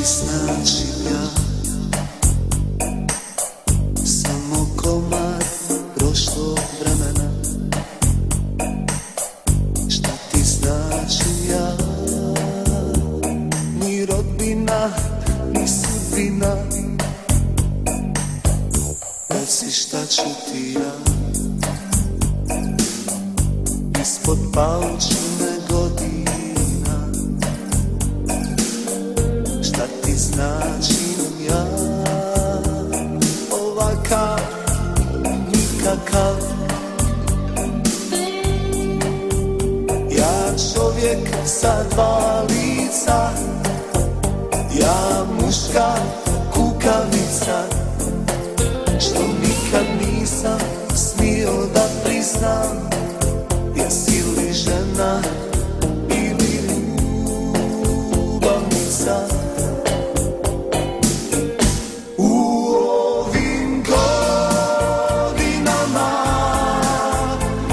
značim ja? Samo komad prošlog vremena. Šta ti značim ja? Ni rodbina, ni sudbina. Reci šta ću ti ja? Ispod paučine godina. Šta ti značim ja? Ovakav, nikakav. Ja čovjek sa dva lica, ja muška kukavica, što nikad nisam smio da priznam. Jesi li žena ili ljubavnica? U ovim godinama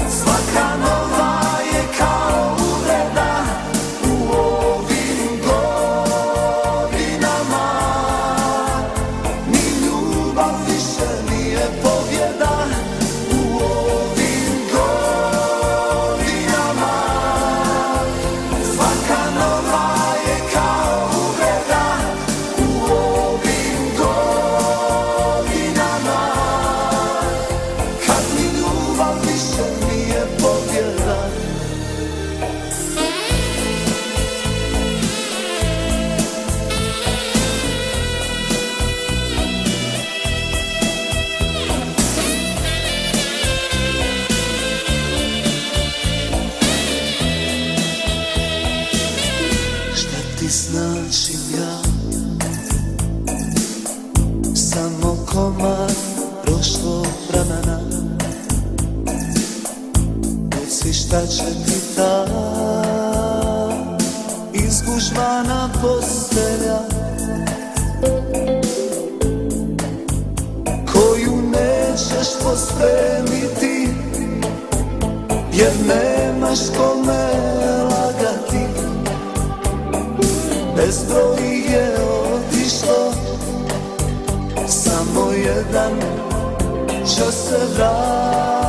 svaka nova je kao uvreda. U ovim godinama ni ljubav više nije pobjeda. U ovim godinama svaka nova je kao uvreda. U ovim godinama kad ni ljubav više nije pobjeda. Šta ti značim ja? Samo komad prošlog vremena. Reci šta će ti ta izgužvana postelja, koju nećeš pospremiti jer nemaš kome lagati. Bezbroj je otišlo, samo jedan će se vratiti.